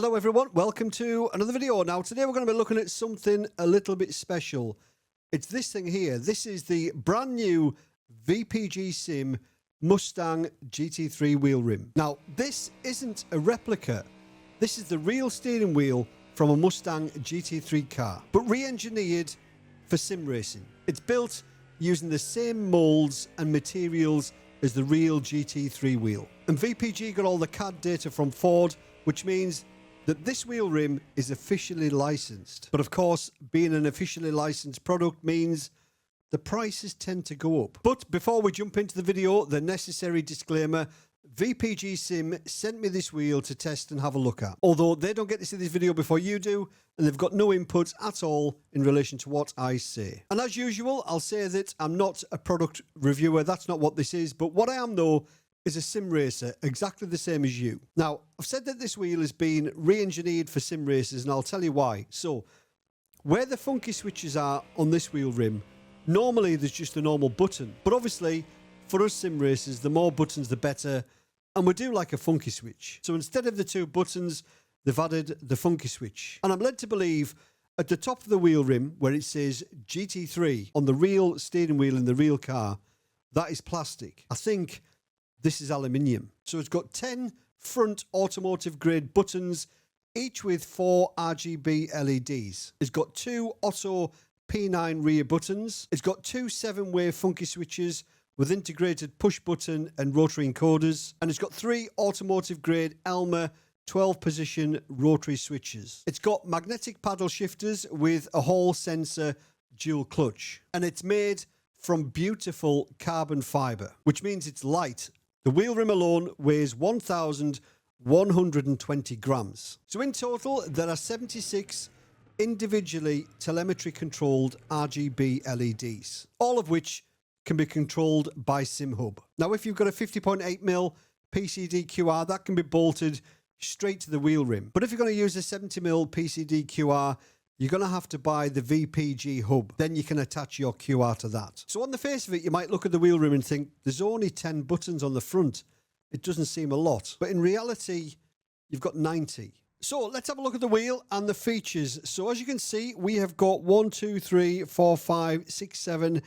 Hello everyone, welcome to another video. Now today we're going to be looking at something a little bit special. It's this thing here. This is the brand new VPG Sim Mustang GT3 wheel rim. Now this isn't a replica. This is the real steering wheel from a Mustang GT3 car, but re-engineered for sim racing. It's built using the same molds and materials as the real GT3 wheel. And VPG got all the CAD data from Ford, which means that this wheel rim is officially licensed. But of course, being an officially licensed product means the prices tend to go up. But before we jump into the video, the necessary disclaimer: VPG Sim sent me this wheel to test and have a look at. Although they don't get to see this video before you do, and they've got no input at all in relation to what I say. And as usual, I'll say that I'm not a product reviewer. That's not what this is. But what I am, though, is a sim racer, exactly the same as you. Now, I've said that this wheel has been re-engineered for sim racers, and I'll tell you why. So, where the funky switches are on this wheel rim, normally there's just a normal button. But obviously, for us sim racers, the more buttons, the better. And we do like a funky switch. So instead of the two buttons, they've added the funky switch. And I'm led to believe at the top of the wheel rim, where it says GT3 on the real steering wheel in the real car, that is plastic. I think this is aluminium. So it's got 10 front automotive grade buttons, each with 4 RGB LEDs. It's got 2 Auto P9 rear buttons. It's got 2 7-way funky switches with integrated push button and rotary encoders. And it's got 3 automotive grade Elmer 12 position rotary switches. It's got magnetic paddle shifters with a Hall sensor dual clutch. And it's made from beautiful carbon fiber, which means it's light. The wheel rim alone weighs 1,120 grams. So in total, there are 76 individually telemetry controlled RGB LEDs, all of which can be controlled by SimHub. Now, if you've got a 50.8mm PCD QR, that can be bolted straight to the wheel rim. But if you're going to use a 70mm PCD QR, you're going to have to buy the VPG hub. Then you can attach your QR to that. So on the face of it, you might look at the wheel rim and think, there's only 10 buttons on the front. It doesn't seem a lot. But in reality, you've got 90. So let's have a look at the wheel and the features. So as you can see, we have got 1, 2, 3, 4, 5, 6, 7,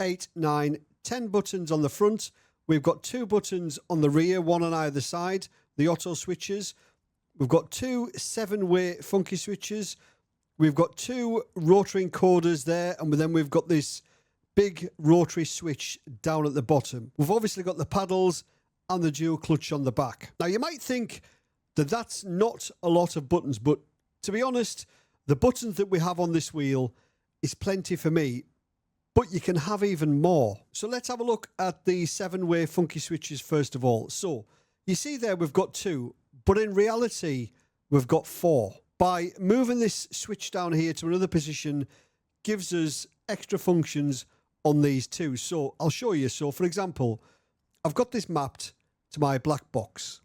8, 9, 10 buttons on the front. We've got 2 buttons on the rear, 1 on either side, the auto switches. We've got 2 7-way funky switches. We've got 2 rotary encoders there, and then we've got this big rotary switch down at the bottom. We've obviously got the paddles and the dual clutch on the back. Now, you might think that that's not a lot of buttons, but to be honest, the buttons that we have on this wheel is plenty for me, but you can have even more. So let's have a look at the 7-way funky switches first of all. So you see there we've got 2, but in reality, we've got 4. By moving this switch down here to another position gives us extra functions on these 2. So I'll show you. So for example, I've got this mapped to my black box,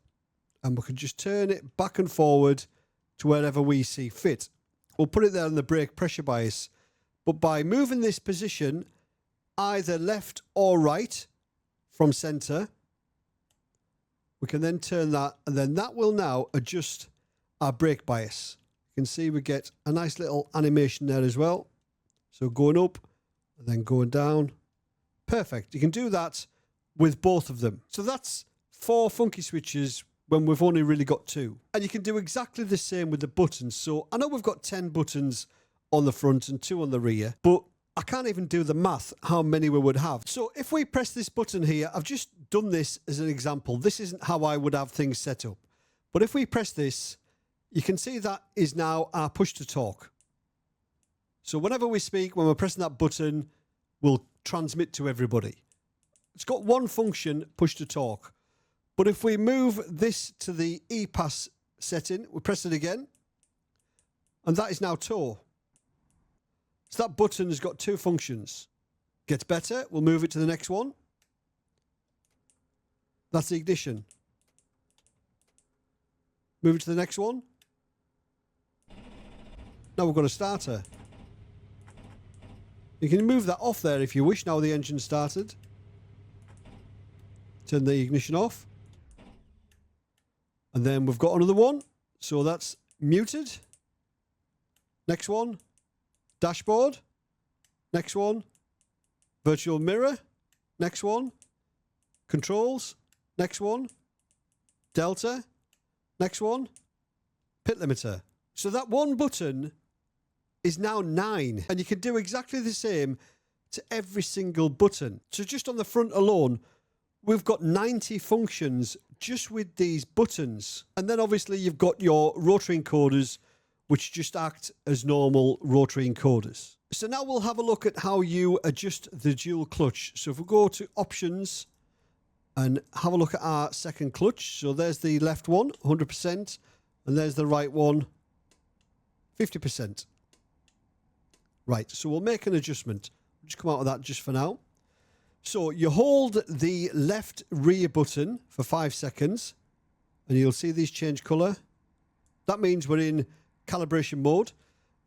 and we can just turn it back and forward to wherever we see fit. We'll put it there on the brake pressure bias. But by moving this position either left or right from center, we can then turn that, and then that will now adjust our brake bias. You can see we get a nice little animation there as well. So going up and then going down. Perfect. You can do that with both of them. So that's 4 funky switches when we've only really got 2. And you can do exactly the same with the buttons. So I know we've got 10 buttons on the front and 2 on the rear, but I can't even do the math how many we would have. So if we press this button here, I've just done this as an example. This isn't how I would have things set up. But if we press this, you can see that is now our push to talk. So whenever we speak, when we're pressing that button, we'll transmit to everybody. It's got one function, push to talk. But if we move this to the E-Pass setting, we press it again, and that is now tow. So that button has got 2 functions. Gets better, we'll move it to the next one. That's the ignition. Move it to the next one. Now we've got a starter. You can move that off there if you wish. Now the engine started. Turn the ignition off. And then we've got another one. So that's Muted. Next one. Dashboard. Next one. Virtual mirror. Next one. Controls. Next one. Delta. Next one. Pit limiter. So that one button is now 9. And you can do exactly the same to every single button. So just on the front alone, we've got 90 functions just with these buttons. And then obviously you've got your rotary encoders, which just act as normal rotary encoders. So now we'll have a look at how you adjust the dual clutch. So if we go to options and have a look at our second clutch. So there's the left one, 100%. And there's the right one, 50%. Right, so we'll make an adjustment. We'll just come out of that just for now. So you hold the left rear button for 5 seconds and you'll see these change colour. That means we're in calibration mode,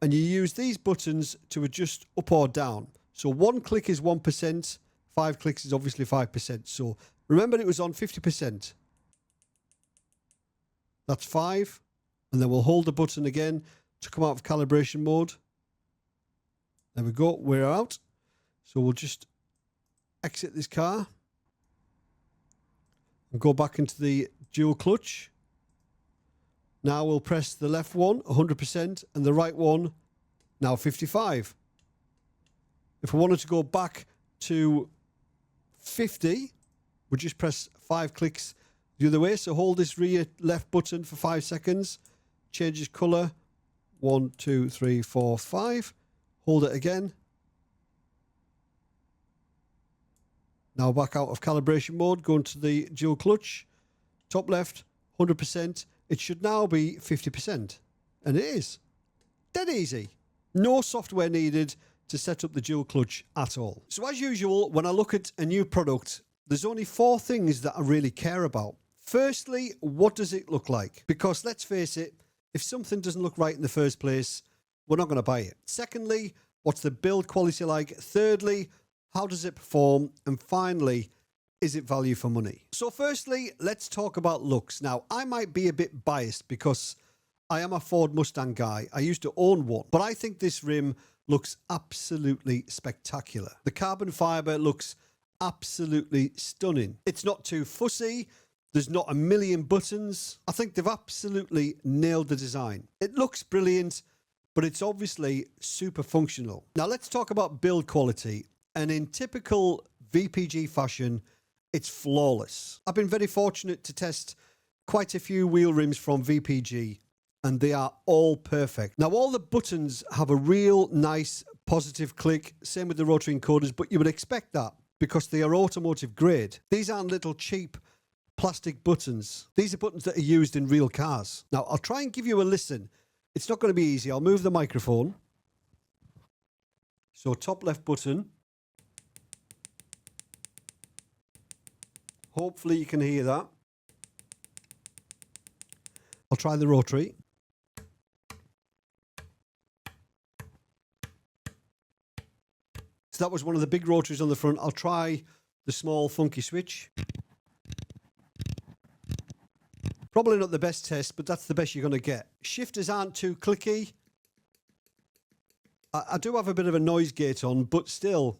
and you use these buttons to adjust up or down. So 1 click is 1%, 5 clicks is obviously 5%. So remember it was on 50%. That's 5. And then we'll hold the button again to come out of calibration mode. There we go, we're out. So we'll just exit this car and go back into the dual clutch. Now we'll press the left one, 100%, and the right one, now 55. If we wanted to go back to 50, we'll just press 5 clicks the other way. So hold this rear left button for 5 seconds, changes colour, 1, 2, 3, 4, 5. Hold it again. Now back out of calibration mode, go into the dual clutch, top left, 100%. It should now be 50%. And it is. Dead easy. No software needed to set up the dual clutch at all. So as usual, when I look at a new product, there's only 4 things that I really care about. Firstly, what does it look like? Because let's face it, if something doesn't look right in the first place, we're not going to buy it. Secondly, what's the build quality like? Thirdly, how does it perform? And finally, is it value for money? So firstly, let's talk about looks. Now, I might be a bit biased because I am a Ford Mustang guy. I used to own one, but I think this rim looks absolutely spectacular. The carbon fiber looks absolutely stunning. It's not too fussy. There's not a million buttons. I think they've absolutely nailed the design. It looks brilliant, but it's obviously super functional. Now let's talk about build quality. And in typical VPG fashion, it's flawless. I've been very fortunate to test quite a few wheel rims from VPG, and they are all perfect. Now, all the buttons have a real nice positive click, same with the rotary encoders, but you would expect that because they are automotive grade. These aren't little cheap plastic buttons. These are buttons that are used in real cars. Now, I'll try and give you a listen. It's not going to be easy. I'll move the microphone. So top left button. Hopefully you can hear that. I'll try the rotary. So that was one of the big rotaries on the front. I'll try the small funky switch. Probably not the best test, but that's the best you're going to get. Shifters aren't too clicky. I do have a bit of a noise gate on, but still,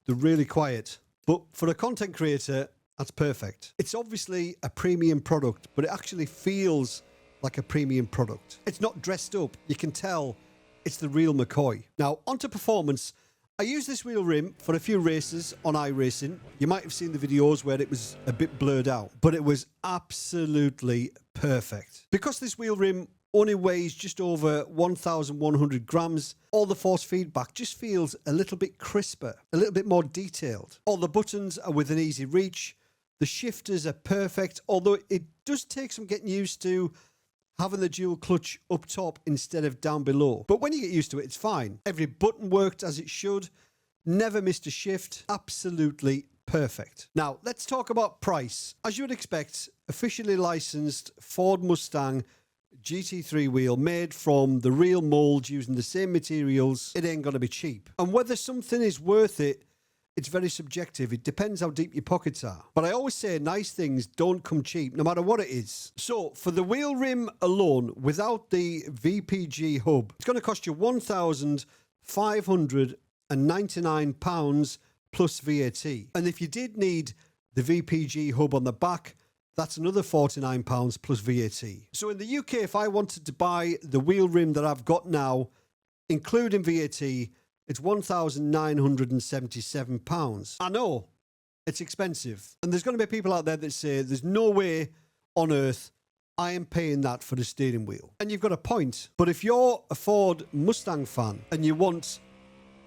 they're really quiet. But for a content creator, that's perfect. It's obviously a premium product, but it actually feels like a premium product. It's not dressed up. You can tell it's the real McCoy. Now, onto performance. I used this wheel rim for a few races on iRacing. You might have seen the videos where it was a bit blurred out, but it was absolutely perfect. Because this wheel rim only weighs just over 1,100 grams, all the force feedback just feels a little bit crisper, a little bit more detailed. All the buttons are within easy reach. The shifters are perfect, although it does take some getting used to having the dual clutch up top instead of down below. But when you get used to it, it's fine. Every button worked as it should. Never missed a shift. Absolutely perfect. Now, let's talk about price. As you would expect, officially licensed Ford Mustang GT3 wheel made from the real mold using the same materials, it ain't going to be cheap. And whether something is worth it it's very subjective. It depends how deep your pockets are. But I always say nice things don't come cheap, no matter what it is. So for the wheel rim alone, without the VPG hub, it's going to cost you £1,599 plus VAT. And if you did need the VPG hub on the back, that's another £49 plus VAT. So in the UK, if I wanted to buy the wheel rim that I've got now, including VAT, it's £1,977. I know, it's expensive. And there's going to be people out there that say, there's no way on earth I am paying that for the steering wheel. And you've got a point. But if you're a Ford Mustang fan and you want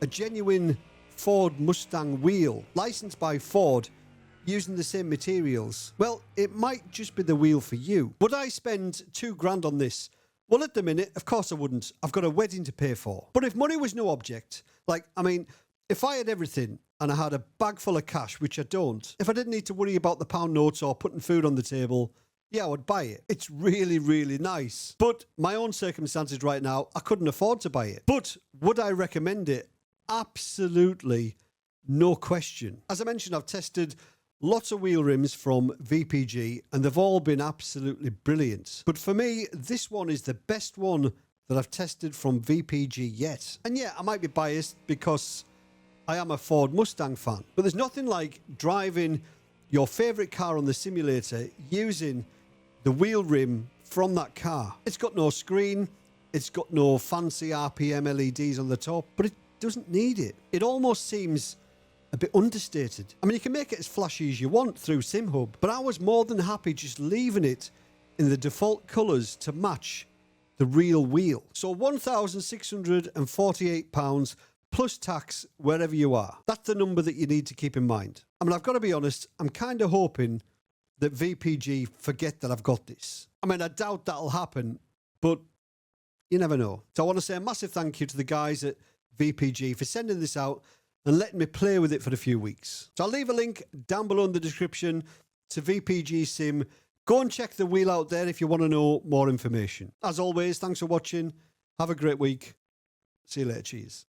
a genuine Ford Mustang wheel, licensed by Ford, using the same materials, well, it might just be the wheel for you. Would I spend £2,000 on this? Well, at the minute, of course I wouldn't. I've got a wedding to pay for. But if money was no object, if I had everything and I had a bag full of cash, which I don't, if I didn't need to worry about the pound notes or putting food on the table, yeah, I would buy it. It's really, really nice. But my own circumstances right now, I couldn't afford to buy it. But would I recommend it? Absolutely, no question. As I mentioned, I've tested lots of wheel rims from VPG and they've all been absolutely brilliant. But for me, this one is the best one that I've tested from VPG yet. And yeah, I might be biased because I am a Ford Mustang fan, but there's nothing like driving your favorite car on the simulator using the wheel rim from that car. It's got no screen, it's got no fancy RPM LEDs on the top, but it doesn't need it. It almost seems a bit understated. I mean, you can make it as flashy as you want through SimHub, but I was more than happy just leaving it in the default colours to match the real wheel. So £1,648 plus tax wherever you are. That's the number that you need to keep in mind. I mean, I've got to be honest, I'm kind of hoping that VPG forget that I've got this. I mean, I doubt that'll happen, but you never know. So I want to say a massive thank you to the guys at VPG for sending this out and letting me play with it for a few weeks. So I'll leave a link down below in the description to VPG Sim. Go and check the wheel out there if you want to know more information. As always, thanks for watching. Have a great week. See you later. Cheers.